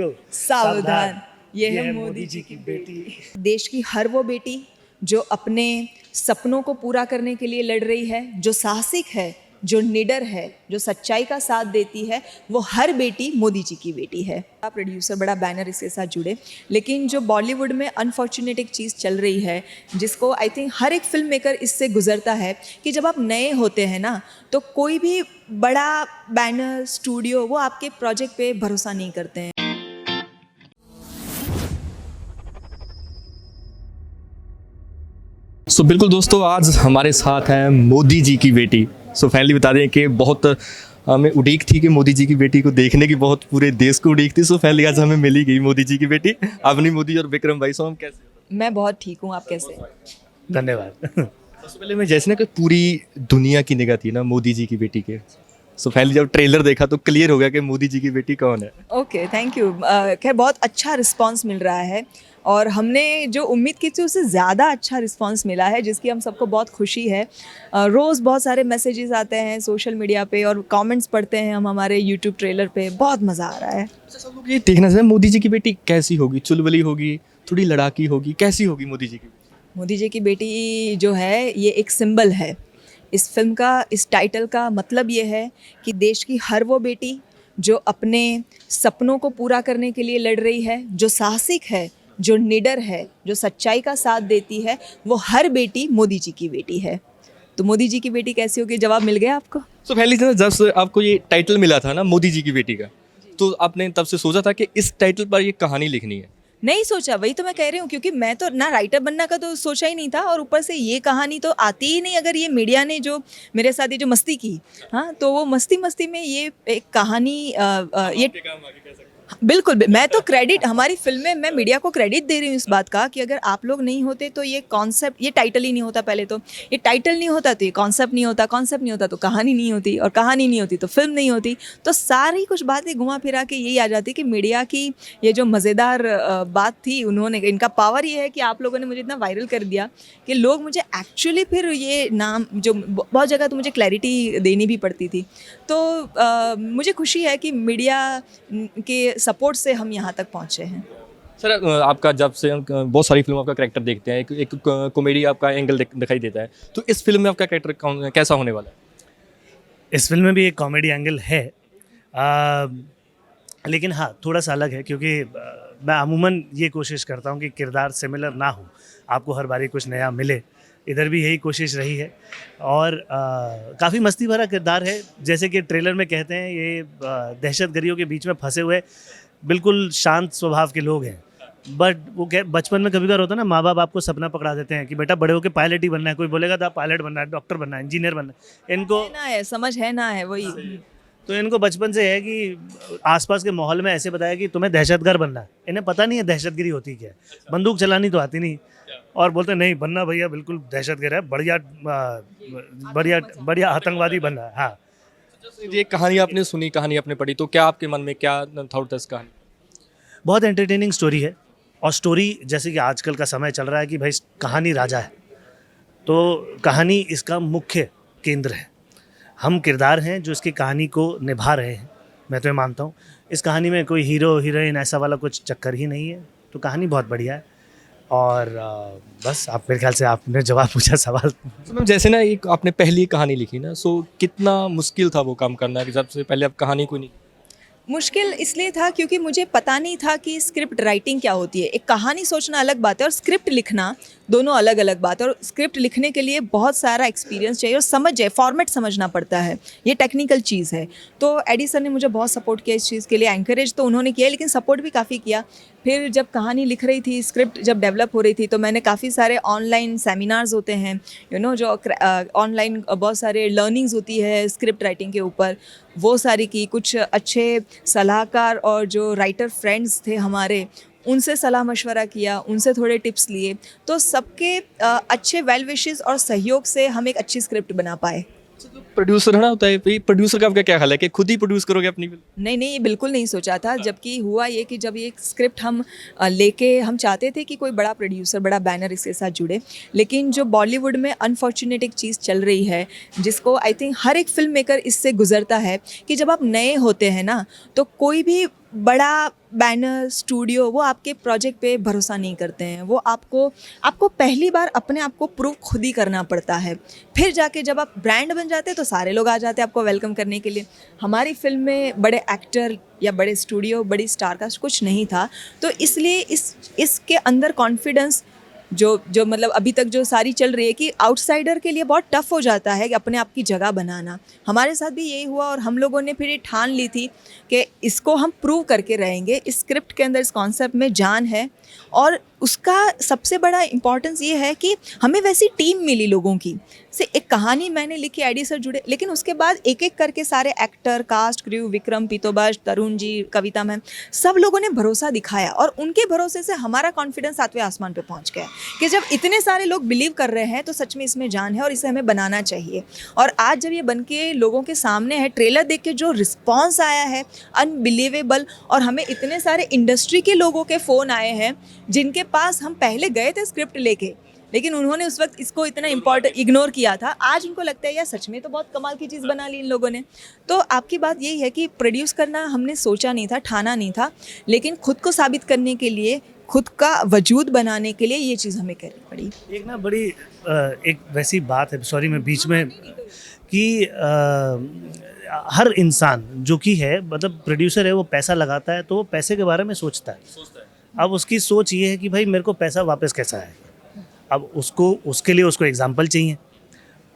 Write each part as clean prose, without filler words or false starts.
गो सावधान, ये है मोदी जी की बेटी। देश की हर वो बेटी जो अपने सपनों को पूरा करने के लिए लड़ रही है, जो साहसिक है, जो निडर है, जो सच्चाई का साथ देती है, वो हर बेटी मोदी जी की बेटी है। बड़ा प्रोड्यूसर, बड़ा बैनर इसके साथ जुड़े, लेकिन जो बॉलीवुड में अनफॉर्चुनेट एक चीज़ चल रही है, जिसको आई थिंक हर एक फिल्म मेकर इससे गुजरता है कि जब आप नए होते हैं ना, तो कोई भी बड़ा बैनर, स्टूडियो, वो आपके प्रोजेक्ट पे भरोसा नहीं करते हैं। बिल्कुल दोस्तों, आज हमारे साथ हैं मोदी जी की बेटी। फाइनली बता दें कि बहुत हमें उड़ीक थी कि मोदी जी की बेटी को देखने की, बहुत पूरे देश को उड़ीक थी। फाइनली आज हमें मिली गई मोदी जी की बेटी, अवनी मोदी और विक्रम भाई। हम कैसे? मैं बहुत ठीक हूँ, आप कैसे? धन्यवाद। सबसे पहले मैं जैसे ना कि पूरी दुनिया की निगाह थी ना मोदी जी की बेटी के, फाइनली जब ट्रेलर देखा तो क्लियर हो गया कि मोदी जी की बेटी कौन है। Okay, thank you. खैर बहुत अच्छा रिस्पांस मिल रहा है और हमने जो उम्मीद की थी उससे ज़्यादा अच्छा रिस्पांस मिला है, जिसकी हम सबको बहुत खुशी है। रोज़ बहुत सारे मैसेजेस आते हैं सोशल मीडिया पे और कमेंट्स पढ़ते हैं हम हमारे यूट्यूब ट्रेलर पे। बहुत मज़ा आ रहा है। सब लोग ये देखना चाहते हैं मोदी जी की बेटी कैसी होगी, चुलबुली होगी, थोड़ी लड़ाकी होगी, कैसी होगी मोदी जी की बेटी? मोदी जी की बेटी जो है ये एक सिंबल है। इस फिल्म का, इस टाइटल का मतलब ये है कि देश की हर वो बेटी जो अपने सपनों को पूरा करने के लिए लड़ रही है, जो साहसिक है, जो निडर है, जो सच्चाई का साथ देती है, वो हर बेटी मोदी जी की बेटी है। तो मोदी जी की बेटी कैसी होगी, जवाब मिल गया आपको? पहले जब से आपको ये टाइटल मिला था ना मोदी जी की बेटी का, तो आपने तब से सोचा था कि इस टाइटल पर ये कहानी लिखनी है? नहीं सोचा, वही तो मैं कह रही हूँ, क्योंकि मैं तो ना राइटर बनना का तो सोचा ही नहीं था और ऊपर से ये कहानी तो आती ही नहीं अगर ये मीडिया ने जो मेरे साथ ये जो मस्ती की। हाँ, तो वो मस्ती मस्ती में ये एक कहानी ये बिल्कुल मैं तो क्रेडिट, हमारी फिल्म में मैं मीडिया को क्रेडिट दे रही हूँ इस बात का कि अगर आप लोग नहीं होते तो ये कॉन्सेप्ट, ये टाइटल ही नहीं होता। पहले तो ये टाइटल नहीं होता तो ये कॉन्सेप्ट नहीं होता, कॉन्सेप्ट नहीं होता तो कहानी नहीं होती, और कहानी नहीं होती तो फिल्म नहीं होती। तो सारी कुछ बातें घुमा फिरा के यही आ जाती कि मीडिया की ये जो मज़ेदार बात थी, उन्होंने, इनका पावर ये है कि आप लोगों ने मुझे इतना वायरल कर दिया कि लोग मुझे एक्चुअली फिर ये नाम जो बहुत जगह तो मुझे क्लैरिटी देनी भी पड़ती थी। तो मुझे खुशी है कि मीडिया के सपोर्ट से हम यहाँ तक पहुँचे हैं। सर, आपका जब से हम बहुत सारी फिल्मों का कैरेक्टर देखते हैं, एक कॉमेडी आपका एंगल दिखाई देता है, तो इस फिल्म में आपका कैरेक्टर कैसा होने वाला है? इस फिल्म में भी एक कॉमेडी एंगल है, लेकिन हाँ थोड़ा सा अलग है, क्योंकि मैं अमूमन ये कोशिश करता हूँ कि किरदार सिमिलर ना हो, आपको हर बारी कुछ नया मिले। इधर भी यही कोशिश रही है और काफ़ी मस्ती भरा किरदार है। जैसे कि ट्रेलर में कहते हैं, ये दहशतगर्दियों के बीच में फंसे हुए बिल्कुल शांत स्वभाव के लोग हैं, बट वो बचपन में कभी कभार होता है ना, माँ बाप आपको सपना पकड़ा देते हैं कि बेटा बड़े होकर पायलट ही बनना है। कोई बोलेगा तो आप पायलट बनना है, डॉक्टर बनना है, इंजीनियर बनना है। इनको ना है, समझ है ना है वही। तो इनको बचपन से है कि आसपास के माहौल में ऐसे बताया कि तुम्हें दहशतगर्द बनना है। इन्हें पता नहीं है दहशतगिरी होती क्या है, बंदूक चलानी तो आती नहीं, और बोलते नहीं बनना भैया, बिल्कुल दहशतगर्द है, बढ़िया बढ़िया बढ़िया आतंकवादी बनना है। हाँ, ये कहानी आपने सुनी, कहानी आपने पढ़ी, तो क्या आपके मन में क्या थॉट था इस कहानी? बहुत एंटरटेनिंग स्टोरी है, और स्टोरी जैसे कि आजकल का समय चल रहा है कि भाई कहानी राजा है, तो कहानी इसका मुख्य केंद्र है। हम किरदार हैं जो इसकी कहानी को निभा रहे हैं। मैं तो ये मानता हूँ इस कहानी में कोई हीरो हीरोइन ऐसा वाला कुछ चक्कर ही नहीं है, तो कहानी बहुत बढ़िया है। और बस आप, मेरे ख्याल से आपने जवाब पूछा सवाल। तो मैम, जैसे ना एक आपने पहली कहानी लिखी ना, कितना मुश्किल था वो काम करना कि सबसे पहले आप कहानी को नहीं? मुश्किल इसलिए था क्योंकि मुझे पता नहीं था कि स्क्रिप्ट राइटिंग क्या होती है। एक कहानी सोचना अलग बात है और स्क्रिप्ट लिखना दोनों अलग अलग बात है, और स्क्रिप्ट लिखने के लिए बहुत सारा एक्सपीरियंस चाहिए और समझ है, फॉर्मेट समझना पड़ता है, ये टेक्निकल चीज़ है। तो एडिसन ने मुझे बहुत सपोर्ट किया इस चीज़ के लिए, एंकरेज तो उन्होंने किया लेकिन सपोर्ट भी काफ़ी किया। फिर जब कहानी लिख रही थी, स्क्रिप्ट जब डेवलप हो रही थी, तो मैंने काफ़ी सारे ऑनलाइन सेमिनार्स होते हैं, जो ऑनलाइन बहुत सारे लर्निंग्स होती है स्क्रिप्ट राइटिंग के ऊपर, वो सारी की। कुछ अच्छे सलाहकार और जो राइटर फ्रेंड्स थे हमारे, उनसे सलाह मशवरा किया, उनसे थोड़े टिप्स लिए, तो सबके अच्छे वेल विशेस और सहयोग से हम एक अच्छी स्क्रिप्ट बना पाए। प्रोड्यूसर है ना, होता है प्रोड्यूसर का आपका क्या ख्याल है कि खुद ही प्रोड्यूस करोगे अपनी फिल्म? नहीं नहीं, ये बिल्कुल नहीं सोचा था। जबकि हुआ ये कि जब ये स्क्रिप्ट हम लेके, हम चाहते थे कि कोई बड़ा प्रोड्यूसर, बड़ा बैनर इसके साथ जुड़े, लेकिन जो बॉलीवुड में अनफॉर्चुनेट एक चीज़ चल रही है, जिसको आई थिंक हर एक फिल्म मेकर इससे गुजरता है कि जब आप नए होते हैं ना, तो कोई भी बड़ा बैनर स्टूडियो वो आपके प्रोजेक्ट पे भरोसा नहीं करते हैं। वो आपको पहली बार अपने आप को प्रूव खुद ही करना पड़ता है, फिर जाके जब आप ब्रांड बन जाते हैं तो सारे लोग आ जाते हैं आपको वेलकम करने के लिए। हमारी फिल्म में बड़े एक्टर या बड़े स्टूडियो बड़ी स्टारकास्ट कुछ नहीं था, तो इसलिए इसके अंदर कॉन्फिडेंस जो मतलब अभी तक जो सारी चल रही है कि आउटसाइडर के लिए बहुत टफ हो जाता है कि अपने आप की जगह बनाना। हमारे साथ भी यही हुआ और हम लोगों ने फिर ये ठान ली थी कि इसको हम प्रूव करके रहेंगे। इस स्क्रिप्ट के अंदर इस कॉन्सेप्ट में जान है और उसका सबसे बड़ा इम्पॉर्टेंस ये है कि हमें वैसी टीम मिली लोगों की। से एक कहानी मैंने लिखी, आईडी सर जुड़े, लेकिन उसके बाद एक एक करके सारे actor, cast, crew, Vikram, पीतोबाज, Tarun ji, कविता मैम, सब लोगों ने भरोसा दिखाया और उनके भरोसे से हमारा कॉन्फिडेंस 7वें आसमान पे पहुंच गया कि जब इतने सारे लोग बिलीव कर रहे हैं तो सच में इसमें जान है और इसे हमें बनाना चाहिए। और आज जब ये बन के लोगों के सामने है, ट्रेलर देख के जो रिस्पॉन्स आया है अनबिलीवेबल, और हमें इतने सारे इंडस्ट्री के लोगों के फ़ोन आए हैं जिनके पास हम पहले गए थे स्क्रिप्ट लेके, लेकिन उन्होंने उस वक्त इसको इतना इम्पोर्टेंट इग्नोर किया था। आज उनको लगता है यार सच में तो बहुत कमाल की चीज़ बना ली इन लोगों ने। तो आपकी बात यही है कि प्रोड्यूस करना हमने सोचा नहीं था, ठाना नहीं था, लेकिन खुद को साबित करने के लिए, खुद का वजूद बनाने के लिए ये चीज़ हमें करनी पड़ी। एक ना बड़ी एक वैसी बात है, सॉरी मैं बीच में, कि हर इंसान जो कि है, मतलब प्रोड्यूसर है, वो पैसा लगाता है तो वो पैसे के बारे में सोचता है। अब उसकी सोच ये है कि भाई मेरे को पैसा वापस कैसा आएगा। अब उसके लिए उसको एग्जाम्पल चाहिए।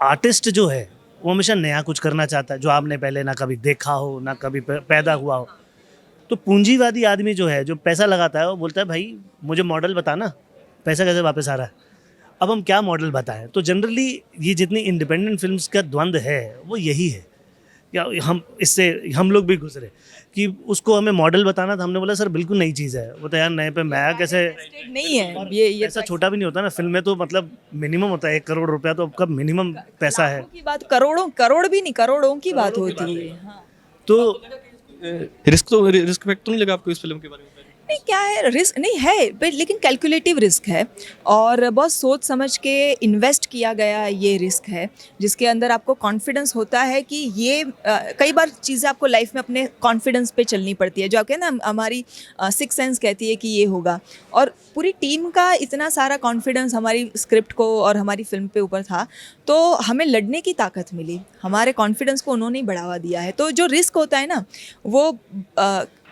आर्टिस्ट जो है वो हमेशा नया कुछ करना चाहता है, जो आपने पहले ना कभी देखा हो, ना कभी पैदा हुआ हो। तो पूंजीवादी आदमी जो है, जो पैसा लगाता है, वो बोलता है भाई मुझे मॉडल बता ना, पैसा कैसे वापस आ रहा है। अब हम क्या मॉडल बताएं। तो जनरली ये जितनी इंडिपेंडेंट फिल्म्स का द्वंद्व है वो यही है। या हम लोग भी गुजरे कि उसको हमें मॉडल बताना था, हमने बोला सर बिल्कुल नई चीज़ है। वो तो यार नए पे मैं कैसे, नहीं है ये ऐसा छोटा भी नहीं होता ना फिल्म में, तो मतलब मिनिमम होता है 1 करोड़ रुपया, तो आपका मिनिमम पैसा है। की बात करोड़ भी नहीं, करोड़ों की बात होती है। हाँ। तो रिस्क फैक्टर नहीं लगा आपको इस फिल्म के बारे में? नहीं, क्या है, रिस्क नहीं है लेकिन कैलकुलेटिव रिस्क है और बहुत सोच समझ के इन्वेस्ट किया गया ये रिस्क है, जिसके अंदर आपको कॉन्फिडेंस होता है कि ये कई बार चीज़ें आपको लाइफ में अपने कॉन्फिडेंस पे चलनी पड़ती है, जो आप कहते हैं ना हमारी सिक्स सेंस कहती है कि ये होगा। और पूरी टीम का इतना सारा कॉन्फिडेंस हमारी स्क्रिप्ट को और हमारी फिल्म पे ऊपर था, तो हमें लड़ने की ताकत मिली। हमारे कॉन्फिडेंस को उन्होंने ही बढ़ावा दिया है। तो जो रिस्क होता है ना वो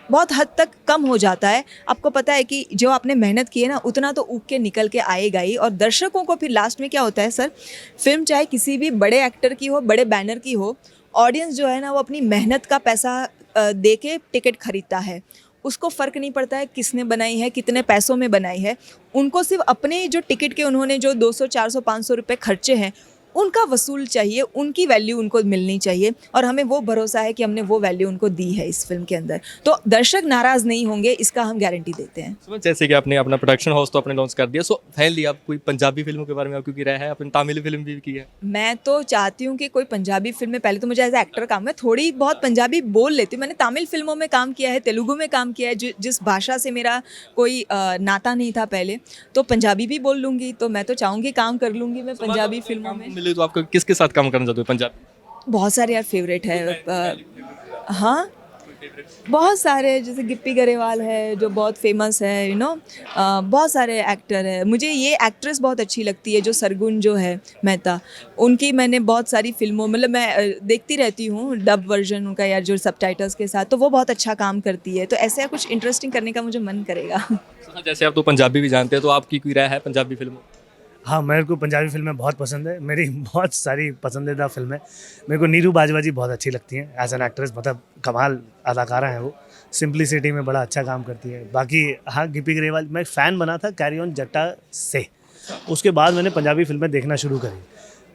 बहुत हद तक कम हो जाता है। आपको पता है कि जो आपने मेहनत की है ना उतना तो उग के निकल के आएगा ही। और दर्शकों को फिर लास्ट में क्या होता है सर, फिल्म चाहे किसी भी बड़े एक्टर की हो, बड़े बैनर की हो, ऑडियंस जो है ना वो अपनी मेहनत का पैसा दे के टिकट खरीदता है। उसको फ़र्क नहीं पड़ता है किसने बनाई है, कितने पैसों में बनाई है। उनको सिर्फ अपने जो टिकट के उन्होंने जो 200, 400, 500 रुपये खर्चे हैं उनका वसूल चाहिए, उनकी वैल्यू उनको मिलनी चाहिए। और हमें वो भरोसा है कि हमने वो वैल्यू उनको दी है इस फिल्म के अंदर। तो दर्शक नाराज़ नहीं होंगे, इसका हम गारंटी देते हैं। जैसे कि आपने अपना प्रोडक्शन हाउस तो आपने लॉन्च कर दिया, सो फाइनली आप कोई पंजाबी फिल्मों के बारे में आपकी राय है? आपने तमिल फिल्म भी की है। मैं तो चाहती हूँ कि कोई पंजाबी फिल्म में, पहले तो मुझे एज एक्टर काम है, थोड़ी बहुत पंजाबी बोल लेती हूँ। मैंने तमिल फिल्मों में काम किया है, तेलुगु में काम किया है, जिस भाषा से मेरा कोई नाता नहीं था पहले, तो पंजाबी भी बोल लूँगी। तो मैं तो चाहूँगी काम कर लूँगी मैं पंजाबी फिल्मों में। मिले तो आपको किसके साथ काम करना चाहते हो पंजाब? बहुत सारे यार फेवरेट है। हाँ बहुत सारे, जैसे गिप्पी गरेवाल है जो बहुत फेमस है, यू नो। बहुत सारे एक्टर है। मुझे ये एक्ट्रेस बहुत अच्छी लगती है जो सरगुन जो है मेहता, उनकी मैंने बहुत सारी फिल्मों, मतलब मैं देखती रहती हूँ डब वर्जन उनका या जो सबटाइटल्स के साथ, तो वो बहुत अच्छा काम करती है। तो ऐसे कुछ इंटरेस्टिंग करने का मुझे मन करेगा। जैसे आप तो पंजाबी भी जानते हैं, तो आपकी कोई राय है पंजाबी फिल्मों? हाँ, मेरे को पंजाबी फिल्में बहुत पसंद है। मेरी बहुत सारी पसंदीदा फिल्में, मेरे को नीरू बाजवा जी बहुत अच्छी लगती हैं एज एन एक्ट्रेस। मतलब कमाल अदाकारा हैं वो, सिंप्लिसिटी में बड़ा अच्छा काम करती है। बाकी हाँ, गिप्पी गरेवाल, मैं फ़ैन बना था कैरी ऑन जट्टा से, उसके बाद मैंने पंजाबी फिल्में देखना शुरू करी।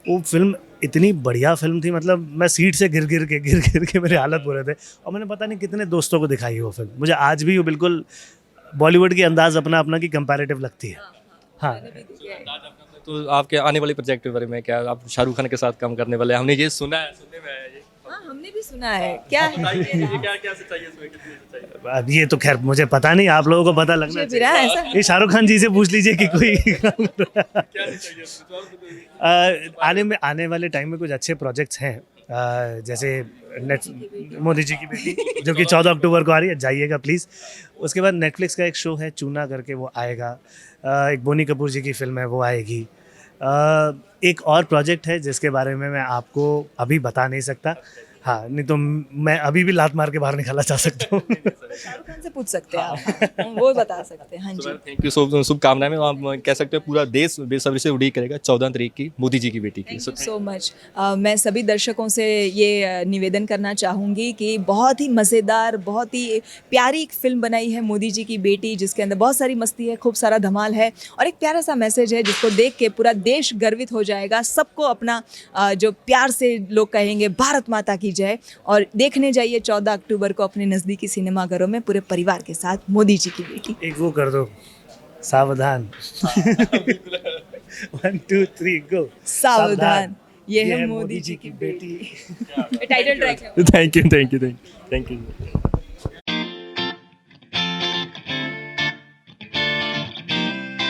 वो फिल्म इतनी बढ़िया फिल्म थी, मतलब मैं सीट से गिर गिर के मेरे हालत बुरे थे। और मैंने पता नहीं कितने दोस्तों को दिखाई वो फिल्म। मुझे आज भी वो बिल्कुल बॉलीवुड की अंदाज़ अपना अपना की कंपैरेटिव लगती है। हाँ, तो आपके आने वाले प्रोजेक्ट के बारे में क्या, आप शाहरुख खान के साथ काम करने वाले हैं? हमने ये सुना है, सुनने में आया ये। हाँ, हमने भी सुना है। क्या है क्या सच्चाई है इसमें, कितनी सच्चाई है? अब ये तो खैर मुझे पता नहीं, आप लोगों को पता लगना फिर ऐसा चाहिए। ये शाहरुख खान जी से पूछ लीजिए कि कोई क्या सच्चाई है? आने वाले टाइम में कुछ अच्छे प्रोजेक्ट्स हैं जैसे नेट मोदी जी की बेटी जो कि 14 अक्टूबर को आ रही है, जाइएगा प्लीज़। उसके बाद नेटफ्लिक्स का एक शो है चूना करके, वो आएगा। एक बोनी कपूर जी की फिल्म है, वो आएगी। एक और प्रोजेक्ट है जिसके बारे में मैं आपको अभी बता नहीं सकता। हाँ, नहीं तो मैं अभी भी लात मार के बाहर निकाला जा सकता हूँ। शाहरुख खान से पूछ सकते हैं आप, वो बता सकते हैं। हाँ जी। थैंक यू, शुभकामनाएं। आप कह सकते हो पूरा देश बेसब्री से उड़ीक करेगा 14 तारीख की मोदी जी की बेटी की। Thank you so much. मैं सभी दर्शकों से ये निवेदन करना चाहूँगी कि बहुत ही मज़ेदार, बहुत ही प्यारी एक फिल्म बनाई है मोदी जी की बेटी, जिसके अंदर बहुत सारी मस्ती है, खूब सारा धमाल है और एक प्यारा सा मैसेज है जिसको देख के पूरा देश गर्वित हो जाएगा। सबको अपना जो प्यार से लोग कहेंगे भारत माता की जय, और देखने जाइए 14 अक्टूबर को अपने नज़दीकी सिनेमाघरों में पूरे परिवार के साथ मोदी जी की बेटी। एक वो कर दो, सावधान। 1 2 3 गो। सावधान, ये है मोदी जी की बेटी। टाइटल ट्रैक है। Thank you, thank you, thank you.